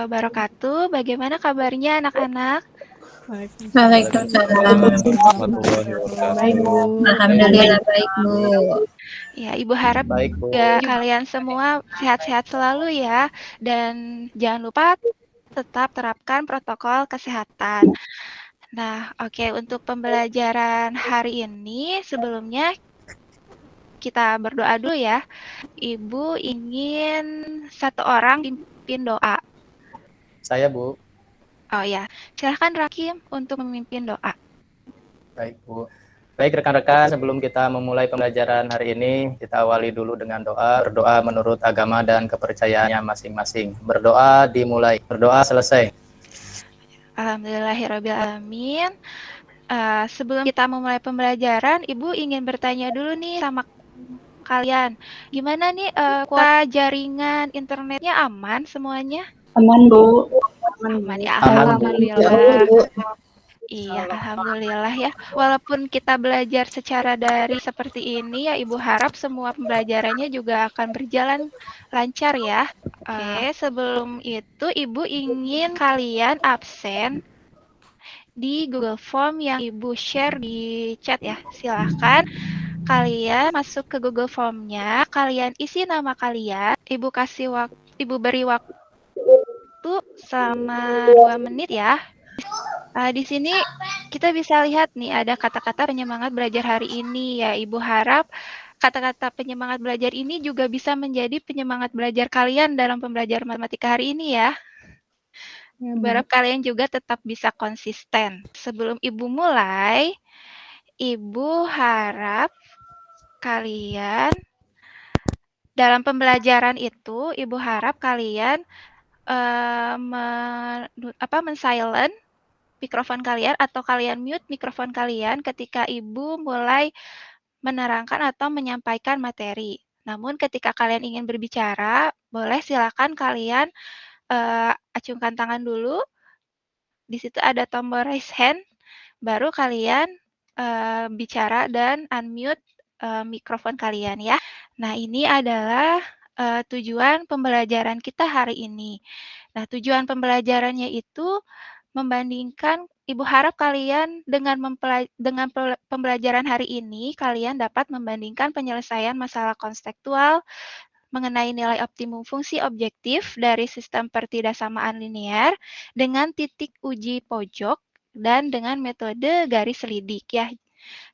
wabarakatuh. Bagaimana kabarnya anak-anak? Waalaikumsalam warahmatullahi wabarakatuh. Baik, Bu. Alhamdulillah baik, Bu. Ya, Ibu harap Baik, Bu. kalian semua sehat-sehat selalu ya. Dan jangan lupa tetap terapkan protokol kesehatan. Nah, oke, untuk pembelajaran hari ini sebelumnya kita berdoa dulu ya. Ibu ingin satu orang pimpin doa. Saya, Bu. Oh ya, silahkan Rakim untuk memimpin doa. Baik, Bu. Baik, rekan-rekan, sebelum kita memulai pembelajaran hari ini, kita awali dulu dengan doa. Berdoa menurut agama dan kepercayaannya masing-masing. Berdoa dimulai, berdoa selesai. Alhamdulillahirrabbilalamin. Sebelum kita memulai pembelajaran, Ibu ingin bertanya dulu nih sama kalian. Gimana nih kuota jaringan internetnya aman semuanya? Aman, Bu. Aman ya, Aman, Bu. alhamdulillah. Iya, alhamdulillah ya. Walaupun kita belajar secara daring seperti ini ya, Ibu harap semua pembelajarannya juga akan berjalan lancar ya. Oke, sebelum itu Ibu ingin kalian absen di Google Form yang Ibu share di chat ya. Silahkan kalian masuk ke Google Form-nya, kalian isi nama kalian, Ibu beri waktu selama 2 menit ya. Di sini kita bisa lihat nih ada kata-kata penyemangat belajar hari ini ya. Ibu harap kata-kata penyemangat belajar ini juga bisa menjadi penyemangat belajar kalian dalam pembelajaran matematika hari ini ya. Ibu harap kalian juga tetap bisa konsisten. Sebelum Ibu mulai, Ibu harap kalian dalam pembelajaran itu, Ibu harap kalian men-silent mikrofon kalian atau kalian mute mikrofon kalian ketika Ibu mulai menerangkan atau menyampaikan materi. Namun ketika kalian ingin berbicara, boleh silakan kalian acungkan tangan dulu. Di situ ada tombol raise hand, baru kalian bicara dan unmute mikrofon kalian ya. Nah, ini adalah tujuan pembelajaran kita hari ini. Nah, tujuan pembelajarannya itu membandingkan, Ibu harap kalian dengan pembelajaran hari ini, kalian dapat membandingkan penyelesaian masalah konseptual mengenai nilai optimum fungsi objektif dari sistem pertidaksamaan linear dengan titik uji pojok dan dengan metode garis lidik ya.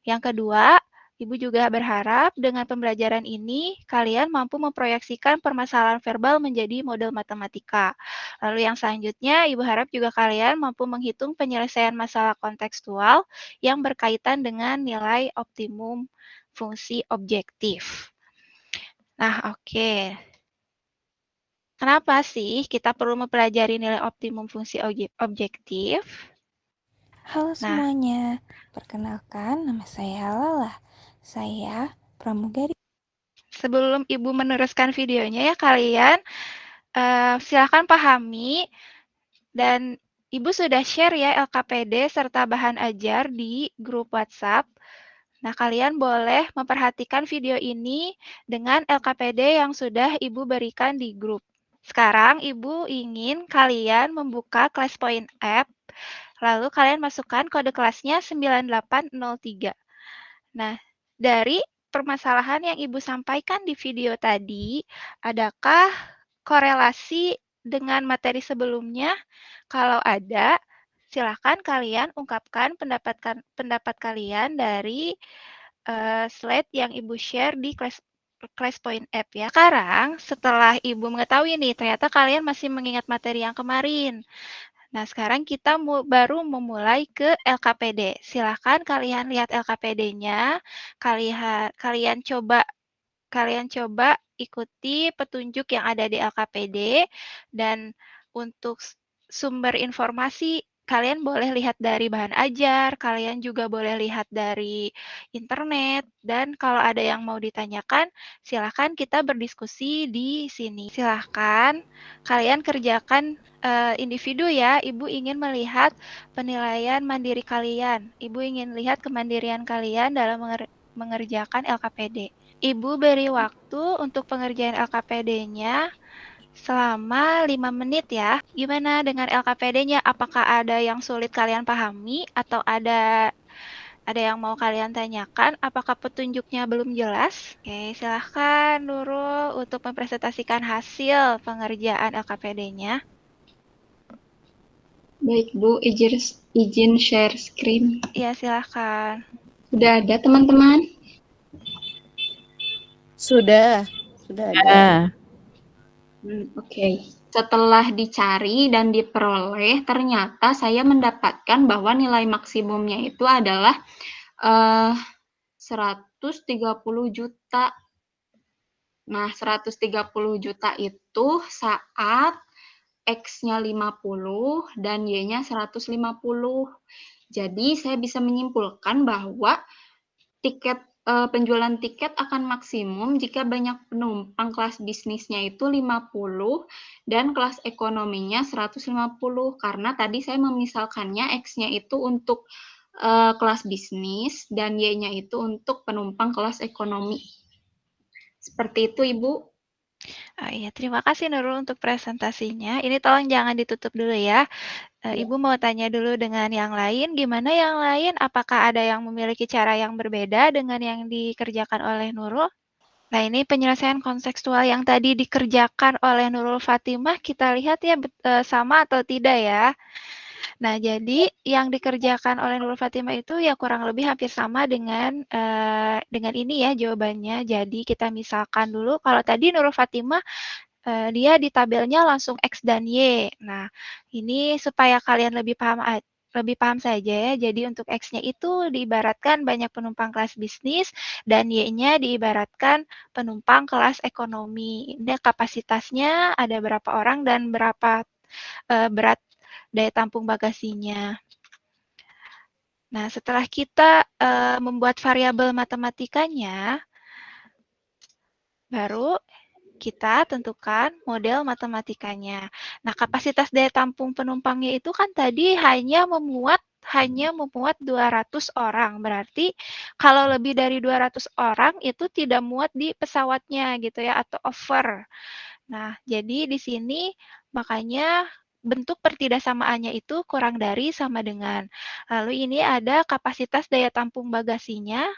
Yang kedua, Ibu juga berharap dengan pembelajaran ini, kalian mampu memproyeksikan permasalahan verbal menjadi model matematika. Lalu yang selanjutnya, Ibu harap juga kalian mampu menghitung penyelesaian masalah kontekstual yang berkaitan dengan nilai optimum fungsi objektif. Nah, oke. Kenapa sih kita perlu mempelajari nilai optimum fungsi objektif? Halo semuanya, perkenalkan nama saya Lala. Saya pramugari. Sebelum Ibu meneruskan videonya ya kalian, silakan pahami dan Ibu sudah share ya LKPD serta bahan ajar di grup WhatsApp. Nah, kalian boleh memperhatikan video ini dengan LKPD yang sudah Ibu berikan di grup. Sekarang Ibu ingin kalian membuka ClassPoint app, lalu kalian masukkan kode kelasnya 9803. Nah, dari permasalahan yang Ibu sampaikan di video tadi, adakah korelasi dengan materi sebelumnya? Kalau ada, silakan kalian ungkapkan pendapat kalian dari slide yang Ibu share di ClassPoint app ya. Sekarang, setelah Ibu mengetahui nih, ternyata kalian masih mengingat materi yang kemarin. Nah, sekarang kita baru memulai ke LKPD. Silahkan kalian lihat LKPD-nya, kalian coba ikuti petunjuk yang ada di LKPD, dan untuk sumber informasi kalian boleh lihat dari bahan ajar, kalian juga boleh lihat dari internet, dan kalau ada yang mau ditanyakan, silahkan kita berdiskusi di sini. Silahkan kalian kerjakan individu ya. Ibu ingin melihat penilaian mandiri kalian. Ibu ingin lihat kemandirian kalian dalam mengerjakan LKPD. Ibu beri waktu untuk pengerjaan LKPD-nya selama 5 menit ya. Gimana dengan LKPD-nya? Apakah ada yang sulit kalian pahami atau ada yang mau kalian tanyakan? Apakah petunjuknya belum jelas? Oke, silahkan Nurul untuk mempresentasikan hasil pengerjaan LKPD-nya. Baik Bu, izin share screen. Iya, silahkan. Sudah ada teman-teman? Sudah ada. Oke. Setelah dicari dan diperoleh, ternyata saya mendapatkan bahwa nilai maksimumnya itu adalah 130 juta. Nah, 130 juta itu saat X-nya 50 dan Y-nya 150. Jadi, saya bisa menyimpulkan bahwa penjualan tiket akan maksimum jika banyak penumpang kelas bisnisnya itu 50 dan kelas ekonominya 150. Karena tadi saya memisalkannya X-nya itu untuk kelas bisnis dan Y-nya itu untuk penumpang kelas ekonomi. Seperti itu, Ibu. Iya, terima kasih Nurul untuk presentasinya. Ini tolong jangan ditutup dulu ya. Ibu mau tanya dulu dengan yang lain, gimana yang lain? Apakah ada yang memiliki cara yang berbeda dengan yang dikerjakan oleh Nurul? Nah, ini penyelesaian kontekstual yang tadi dikerjakan oleh Nurul Fatimah, kita lihat ya sama atau tidak ya. Nah, jadi yang dikerjakan oleh Nurul Fatimah itu ya kurang lebih hampir sama dengan ini ya jawabannya. Jadi kita misalkan dulu kalau tadi Nurul Fatimah dia di tabelnya langsung X dan Y. Nah, ini supaya kalian lebih paham saja ya. Jadi untuk X-nya itu diibaratkan banyak penumpang kelas bisnis dan Y-nya diibaratkan penumpang kelas ekonomi. Ini kapasitasnya ada berapa orang dan berapa berat daya tampung bagasinya. Nah, setelah kita membuat variabel matematikanya, baru kita tentukan model matematikanya. Nah, kapasitas daya tampung penumpangnya itu kan tadi hanya memuat 200 orang. Berarti kalau lebih dari 200 orang itu tidak muat di pesawatnya gitu ya atau over. Nah, jadi di sini makanya bentuk pertidaksamaannya itu kurang dari sama dengan. Lalu ini ada kapasitas daya tampung bagasinya.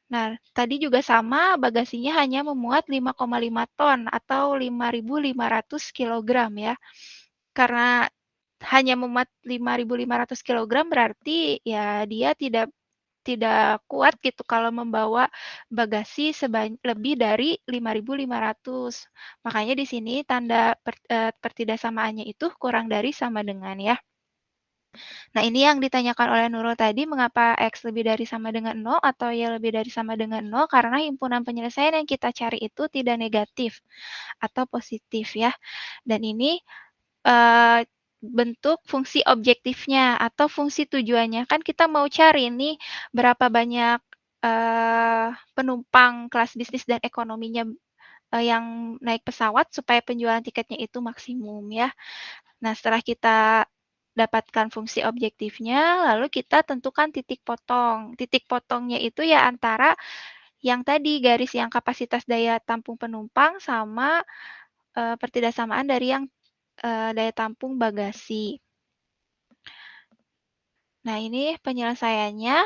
Nah, tadi juga sama, bagasinya hanya memuat 5,5 ton atau 5.500 kg ya. Karena hanya memuat 5.500 kg berarti ya dia tidak kuat gitu kalau membawa bagasi lebih dari 5.500. Makanya di sini tanda pertidaksamaannya itu kurang dari sama dengan ya. Nah, ini yang ditanyakan oleh Nurul tadi, mengapa X lebih dari sama dengan 0 atau Y lebih dari sama dengan 0, karena himpunan penyelesaian yang kita cari itu tidak negatif atau positif ya. Dan ini bentuk fungsi objektifnya atau fungsi tujuannya. Kan kita mau cari nih berapa banyak penumpang kelas bisnis dan ekonominya yang naik pesawat supaya penjualan tiketnya itu maksimum ya. Nah, setelah kita dapatkan fungsi objektifnya, lalu kita tentukan titik potong. Titik potongnya itu ya antara yang tadi garis yang kapasitas daya tampung penumpang sama pertidaksamaan dari yang daya tampung bagasi. Nah, ini penyelesaiannya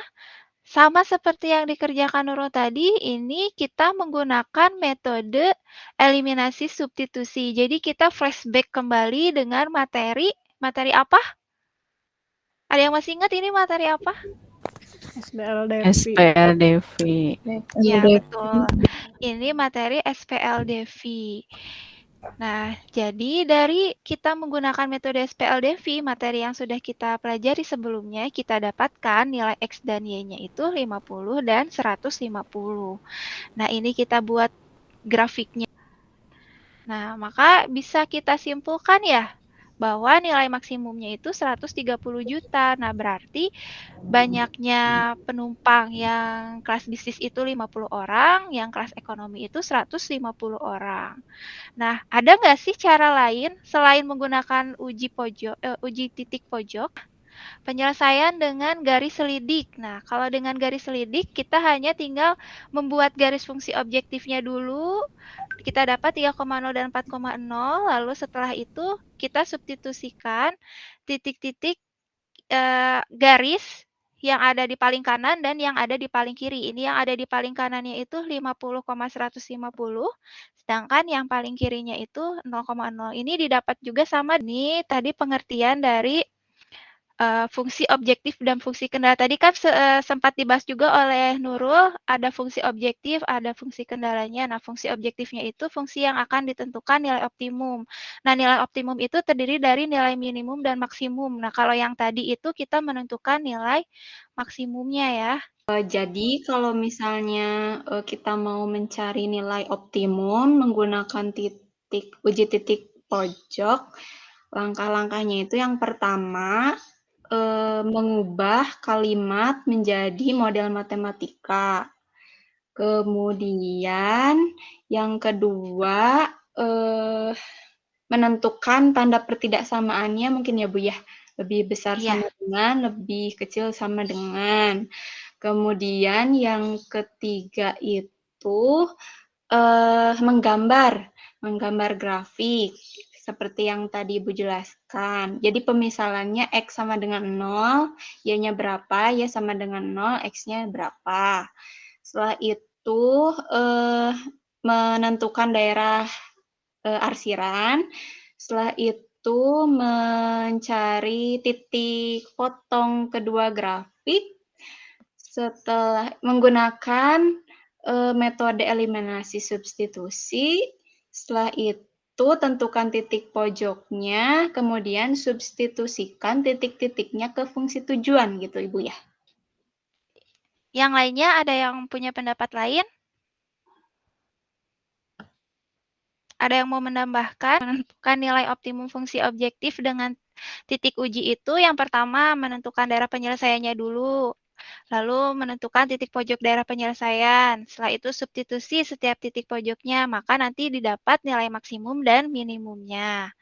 sama seperti yang dikerjakan Nurul tadi, ini kita menggunakan metode eliminasi substitusi. Jadi kita flashback kembali dengan materi apa? Ada yang masih ingat ini materi apa? SPLDV. Ya, betul. Ini materi SPLDV. Nah, jadi dari kita menggunakan metode SPLDV, materi yang sudah kita pelajari sebelumnya, kita dapatkan nilai X dan Y-nya itu 50 dan 150. Nah, ini kita buat grafiknya. Nah, maka bisa kita simpulkan ya, bahwa nilai maksimumnya itu 130 juta. Nah, berarti banyaknya penumpang yang kelas bisnis itu 50 orang, yang kelas ekonomi itu 150 orang. Nah, ada nggak sih cara lain selain menggunakan uji titik pojok? penyelesaian dengan garis selidik. Nah, kalau dengan garis selidik, kita hanya tinggal membuat garis fungsi objektifnya dulu. Kita dapat 3,0 dan 4,0, lalu setelah itu kita substitusikan titik-titik garis yang ada di paling kanan dan yang ada di paling kiri. Ini yang ada di paling kanannya itu 50,150, sedangkan yang paling kirinya itu 0,0. Ini didapat juga sama nih tadi pengertian dari fungsi objektif dan fungsi kendala. Tadi kan sempat dibahas juga oleh Nurul, ada fungsi objektif, ada fungsi kendalanya. Nah, fungsi objektifnya itu fungsi yang akan ditentukan nilai optimum. Nah, nilai optimum itu terdiri dari nilai minimum dan maksimum. Nah, kalau yang tadi itu kita menentukan nilai maksimumnya ya. Jadi kalau misalnya kita mau mencari nilai optimum menggunakan uji titik pojok, langkah-langkahnya itu yang pertama, mengubah kalimat menjadi model matematika. Kemudian yang kedua, menentukan tanda pertidaksamaannya mungkin ya Bu ya, lebih besar sama dengan, lebih kecil sama dengan. Kemudian yang ketiga itu menggambar grafik seperti yang tadi Ibu jelaskan. Jadi pemisalannya X sama dengan 0, Y-nya berapa, Y sama dengan 0, X-nya berapa. Setelah itu menentukan daerah arsiran. Setelah itu mencari titik potong kedua grafik. Setelah menggunakan metode eliminasi substitusi, setelah itu tentukan titik pojoknya, kemudian substitusikan titik-titiknya ke fungsi tujuan gitu Ibu ya. Yang lainnya ada yang punya pendapat lain? Ada yang mau menambahkan? Menentukan nilai optimum fungsi objektif dengan titik uji itu yang pertama menentukan daerah penyelesaiannya dulu. Lalu menentukan titik pojok daerah penyelesaian. Setelah itu substitusi setiap titik pojoknya, maka nanti didapat nilai maksimum dan minimumnya.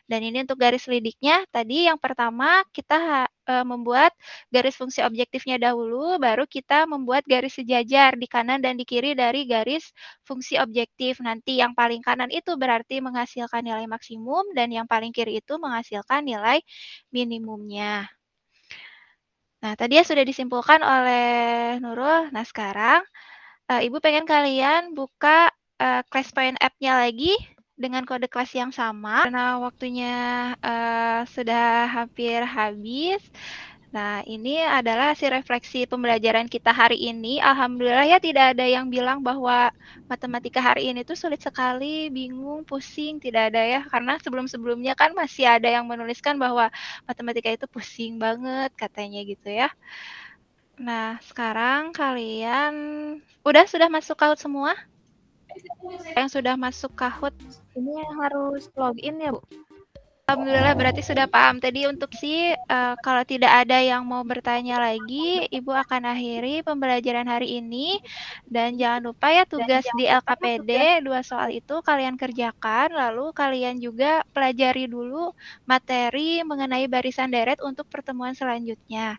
Dan ini untuk garis lidiknya, tadi yang pertama kita membuat garis fungsi objektifnya dahulu, baru kita membuat garis sejajar di kanan dan di kiri dari garis fungsi objektif. Nanti yang paling kanan itu berarti menghasilkan nilai maksimum, dan yang paling kiri itu menghasilkan nilai minimumnya. Nah, tadi ya sudah disimpulkan oleh Nurul. Nah, sekarang Ibu pengen kalian buka ClassPoint app-nya lagi dengan kode kelas yang sama. Karena waktunya sudah hampir habis. Nah, ini adalah hasil refleksi pembelajaran kita hari ini. Alhamdulillah ya tidak ada yang bilang bahwa matematika hari ini tuh sulit sekali, bingung, pusing, tidak ada ya. Karena sebelum-sebelumnya kan masih ada yang menuliskan bahwa matematika itu pusing banget katanya gitu ya. Nah, sekarang kalian sudah masuk Kahoot semua? Yang sudah masuk Kahoot Ini harus login ya, Bu? Alhamdulillah berarti sudah paham. Tadi untuk kalau tidak ada yang mau bertanya lagi, Ibu akan akhiri pembelajaran hari ini. Dan jangan lupa ya tugas di LKPD, 2 soal itu kalian kerjakan, lalu kalian juga pelajari dulu materi mengenai barisan deret untuk pertemuan selanjutnya.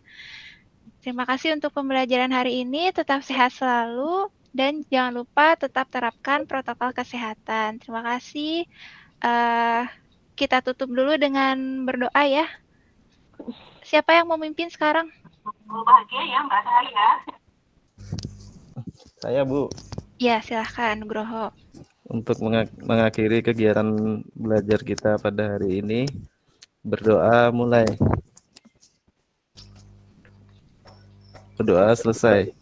Terima kasih untuk pembelajaran hari ini, tetap sehat selalu, dan jangan lupa tetap terapkan protokol kesehatan. Terima kasih. Kita tutup dulu dengan berdoa ya. Siapa yang mau memimpin sekarang? Bahagia ya Mbak saya. Saya Bu. Ya, silahkan Nugroho. Untuk mengakhiri kegiatan belajar kita pada hari ini, berdoa mulai. Berdoa selesai.